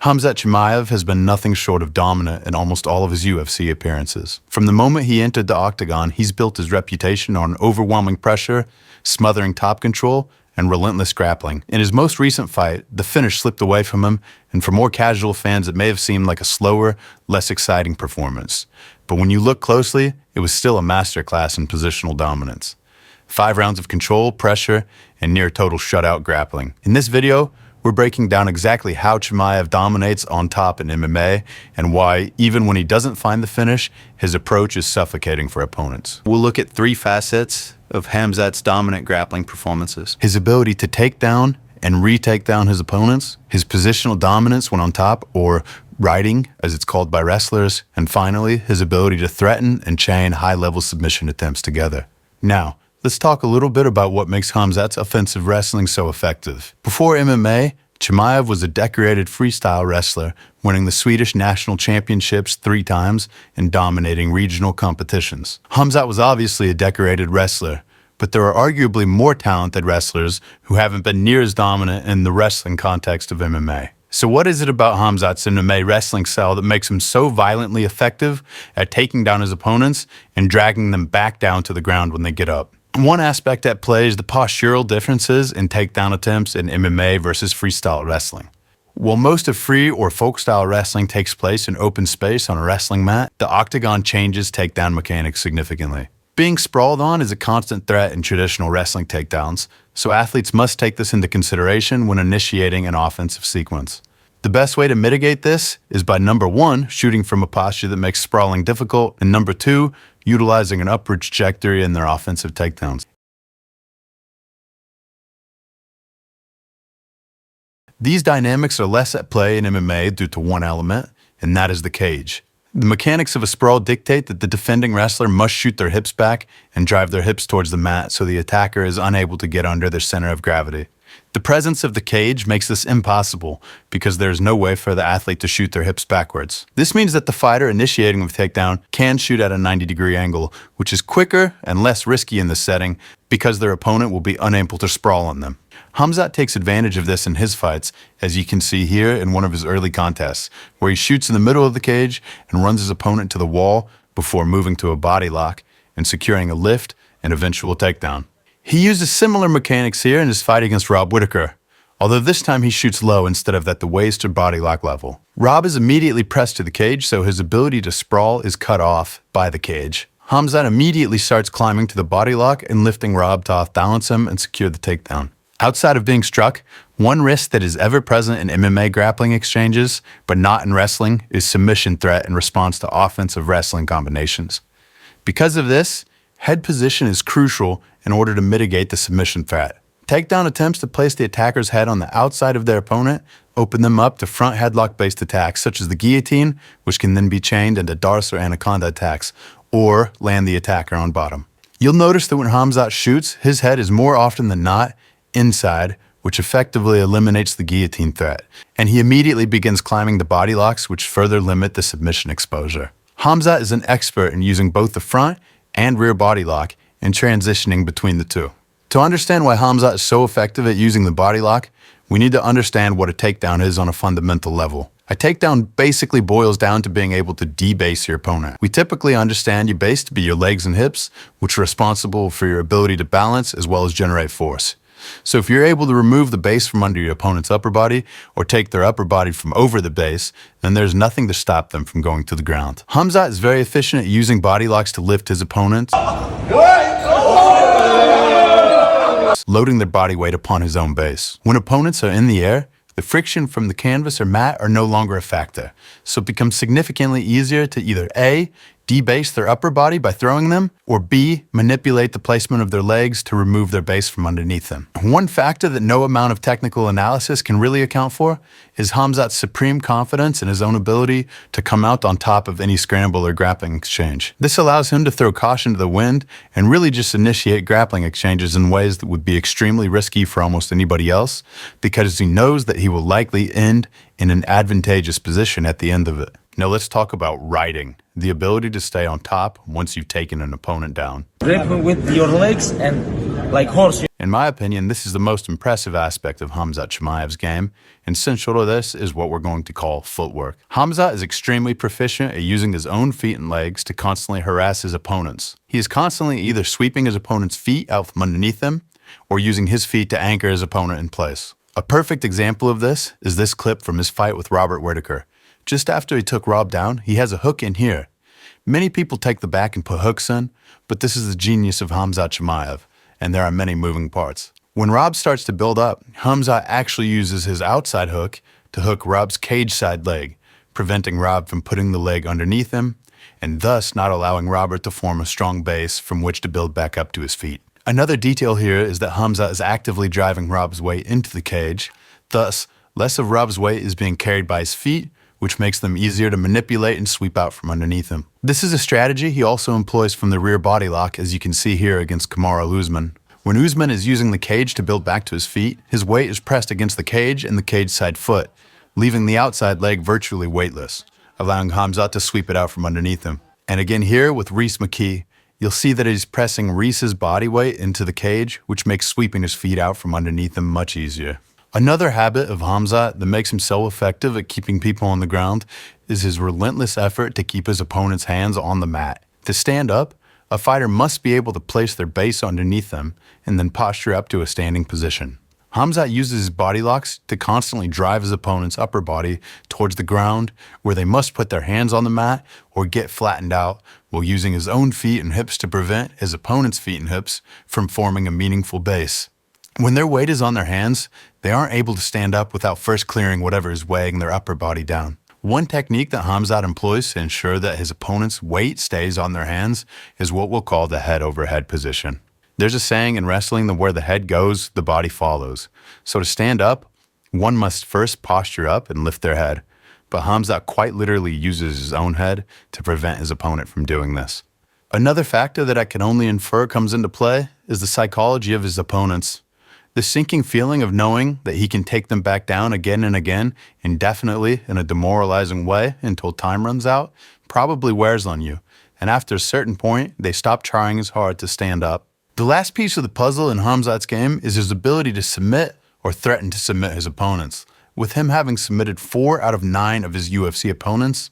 Khamzat Chimaev has been nothing short of dominant in almost all of his UFC appearances. From the moment he entered the octagon, he's built his reputation on overwhelming pressure, smothering top control, and relentless grappling. In his most recent fight, the finish slipped away from him, and for more casual fans, it may have seemed like a slower, less exciting performance. But when you look closely, it was still a masterclass in positional dominance. 5 rounds of control, pressure, and near total shutout grappling. In this video, we're breaking down exactly how Chimaev dominates on top in MMA and why, even when he doesn't find the finish, his approach is suffocating for opponents. We'll look at 3 facets of Khamzat's dominant grappling performances: his ability to take down and retake down his opponents, his positional dominance when on top, or riding, as it's called by wrestlers, and finally, his ability to threaten and chain high-level submission attempts together. Now, let's talk a little bit about what makes Khamzat's offensive wrestling so effective. Before MMA, Chimaev was a decorated freestyle wrestler, winning the Swedish national championships 3 times and dominating regional competitions. Khamzat was obviously a decorated wrestler, but there are arguably more talented wrestlers who haven't been near as dominant in the wrestling context of MMA. So what is it about Khamzat's MMA wrestling style that makes him so violently effective at taking down his opponents and dragging them back down to the ground when they get up? One aspect at play is the postural differences in takedown attempts in MMA versus freestyle wrestling. While most of free or folk-style wrestling takes place in open space on a wrestling mat, the octagon changes takedown mechanics significantly. Being sprawled on is a constant threat in traditional wrestling takedowns, so athletes must take this into consideration when initiating an offensive sequence. The best way to mitigate this is by number 1, shooting from a posture that makes sprawling difficult, and number 2, utilizing an upward trajectory in their offensive takedowns. These dynamics are less at play in MMA due to one element, and that is the cage. The mechanics of a sprawl dictate that the defending wrestler must shoot their hips back and drive their hips towards the mat so the attacker is unable to get under their center of gravity. The presence of the cage makes this impossible because there is no way for the athlete to shoot their hips backwards. This means that the fighter initiating with takedown can shoot at a 90-degree angle, which is quicker and less risky in this setting because their opponent will be unable to sprawl on them. Khamzat takes advantage of this in his fights, as you can see here in one of his early contests, where he shoots in the middle of the cage and runs his opponent to the wall before moving to a body lock and securing a lift and eventual takedown. He uses similar mechanics here in his fight against Rob Whittaker, although this time he shoots low instead of at the waist or body lock level. Rob is immediately pressed to the cage, so his ability to sprawl is cut off by the cage. Khamzat immediately starts climbing to the body lock and lifting Rob to off-balance him and secure the takedown. Outside of being struck, one risk that is ever present in MMA grappling exchanges, but not in wrestling, is submission threat in response to offensive wrestling combinations. Because of this, head position is crucial in order to mitigate the submission threat. Takedown attempts to place the attacker's head on the outside of their opponent open them up to front headlock-based attacks, such as the guillotine, which can then be chained into darce or anaconda attacks, or land the attacker on bottom. You'll notice that when Khamzat shoots, his head is more often than not inside, which effectively eliminates the guillotine threat, and he immediately begins climbing the body locks, which further limit the submission exposure. Khamzat is an expert in using both the front and rear body lock and transitioning between the two. To understand why Khamzat is so effective at using the body lock, we need to understand what a takedown is on a fundamental level. A takedown basically boils down to being able to debase your opponent. We typically understand your base to be your legs and hips, which are responsible for your ability to balance as well as generate force. So if you're able to remove the base from under your opponent's upper body or take their upper body from over the base, then there's nothing to stop them from going to the ground. Khamzat is very efficient at using body locks to lift his opponents, loading their body weight upon his own base. When opponents are in the air, the friction from the canvas or mat are no longer a factor, so it becomes significantly easier to either A, debase their upper body by throwing them, or B, manipulate the placement of their legs to remove their base from underneath them. One factor that no amount of technical analysis can really account for is Khamzat's supreme confidence in his own ability to come out on top of any scramble or grappling exchange. This allows him to throw caution to the wind and really just initiate grappling exchanges in ways that would be extremely risky for almost anybody else, because he knows that he will likely end in an advantageous position at the end of it. Now let's talk about riding, the ability to stay on top once you've taken an opponent down. Grab with your legs and like horse. In my opinion, this is the most impressive aspect of Khamzat Chimaev's game, and central to this is what we're going to call footwork. Khamzat is extremely proficient at using his own feet and legs to constantly harass his opponents. He is constantly either sweeping his opponent's feet out from underneath him, or using his feet to anchor his opponent in place. A perfect example of this is this clip from his fight with Robert Whittaker. Just after he took Rob down, he has a hook in here. Many people take the back and put hooks in, but this is the genius of Khamzat Chimaev, and there are many moving parts. When Rob starts to build up, Khamzat actually uses his outside hook to hook Rob's cage side leg, preventing Rob from putting the leg underneath him, and thus not allowing Robert to form a strong base from which to build back up to his feet. Another detail here is that Khamzat is actively driving Rob's weight into the cage, thus less of Rob's weight is being carried by his feet, which makes them easier to manipulate and sweep out from underneath him. This is a strategy he also employs from the rear body lock, as you can see here against Kamaru Usman. When Usman is using the cage to build back to his feet, his weight is pressed against the cage and the cage side foot, leaving the outside leg virtually weightless, allowing Khamzat to sweep it out from underneath him. And again here with Reese McKee, you'll see that he's pressing Reese's body weight into the cage, which makes sweeping his feet out from underneath him much easier. Another habit of Khamzat that makes him so effective at keeping people on the ground is his relentless effort to keep his opponent's hands on the mat. To stand up, a fighter must be able to place their base underneath them and then posture up to a standing position. Khamzat uses his body locks to constantly drive his opponent's upper body towards the ground, where they must put their hands on the mat or get flattened out, while using his own feet and hips to prevent his opponent's feet and hips from forming a meaningful base. When their weight is on their hands, they aren't able to stand up without first clearing whatever is weighing their upper body down. One technique that Khamzat employs to ensure that his opponent's weight stays on their hands is what we'll call the head over head position. There's a saying in wrestling that where the head goes, the body follows. So to stand up, one must first posture up and lift their head. But Khamzat quite literally uses his own head to prevent his opponent from doing this. Another factor that I can only infer comes into play is the psychology of his opponents. The sinking feeling of knowing that he can take them back down again and again, indefinitely in a demoralizing way until time runs out, probably wears on you. And after a certain point, they stop trying as hard to stand up. The last piece of the puzzle in Khamzat's game is his ability to submit or threaten to submit his opponents. With him having submitted 4 out of 9 of his UFC opponents,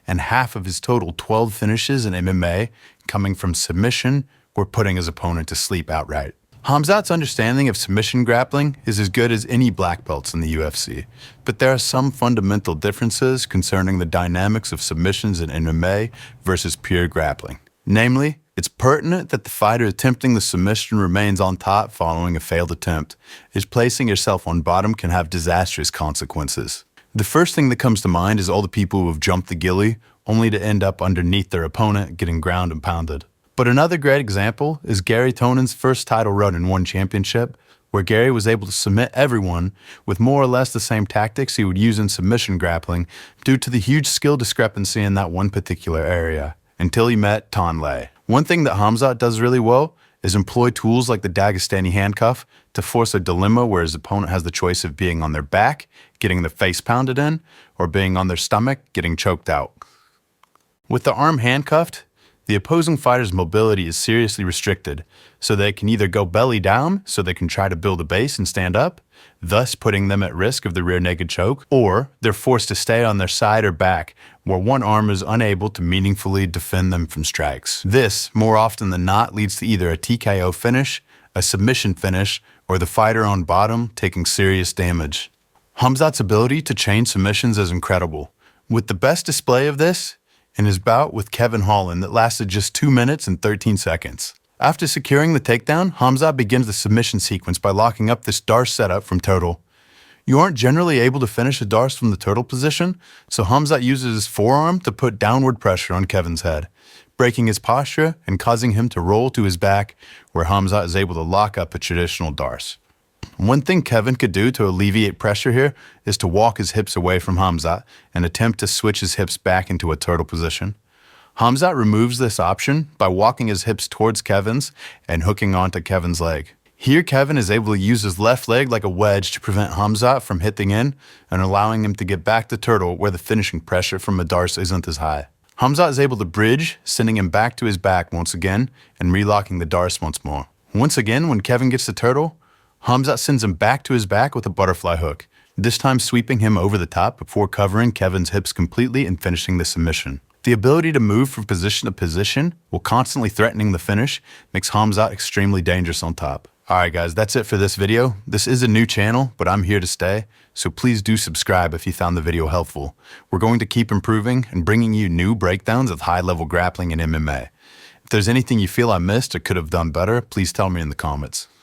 and half of his total 12 finishes in MMA coming from submission or putting his opponent to sleep outright. Khamzat's understanding of submission grappling is as good as any black belts in the UFC, but there are some fundamental differences concerning the dynamics of submissions in MMA versus pure grappling. Namely, it's pertinent that the fighter attempting the submission remains on top following a failed attempt, as placing yourself on bottom can have disastrous consequences. The first thing that comes to mind is all the people who have jumped the gilly, only to end up underneath their opponent getting ground and pounded. But another great example is Gary Tonon's first title run in one championship, where Gary was able to submit everyone with more or less the same tactics he would use in submission grappling due to the huge skill discrepancy in that one particular area, until he met Ton Lay. One thing that Khamzat does really well is employ tools like the Dagestani handcuff to force a dilemma where his opponent has the choice of being on their back, getting the face pounded in, or being on their stomach, getting choked out. With the arm handcuffed, the opposing fighter's mobility is seriously restricted, so they can either go belly down so they can try to build a base and stand up, thus putting them at risk of the rear naked choke, or they're forced to stay on their side or back, where one arm is unable to meaningfully defend them from strikes. This, more often than not, leads to either a TKO finish, a submission finish, or the fighter on bottom taking serious damage. Khamzat's ability to chain submissions is incredible, with the best display of this in his bout with Kevin Holland that lasted just 2 minutes and 13 seconds. After securing the takedown, Khamzat begins the submission sequence by locking up this Darce setup from Turtle. You aren't generally able to finish a Darce from the Turtle position, so Khamzat uses his forearm to put downward pressure on Kevin's head, breaking his posture and causing him to roll to his back, where Khamzat is able to lock up a traditional Darce. One thing Kevin could do to alleviate pressure here is to walk his hips away from Khamzat and attempt to switch his hips back into a turtle position. Khamzat removes this option by walking his hips towards Kevin's and hooking onto Kevin's leg. Here Kevin is able to use his left leg like a wedge to prevent Khamzat from hitting in and allowing him to get back to turtle where the finishing pressure from a Darce isn't as high. Khamzat is able to bridge, sending him back to his back once again and relocking the Darce once more. Once again, when Kevin gets the turtle, Khamzat sends him back to his back with a butterfly hook, this time sweeping him over the top before covering Kevin's hips completely and finishing the submission. The ability to move from position to position while constantly threatening the finish makes Khamzat extremely dangerous on top. Alright guys, that's it for this video. This is a new channel, but I'm here to stay, so please do subscribe if you found the video helpful. We're going to keep improving and bringing you new breakdowns of high-level grappling and MMA. If there's anything you feel I missed or could have done better, please tell me in the comments.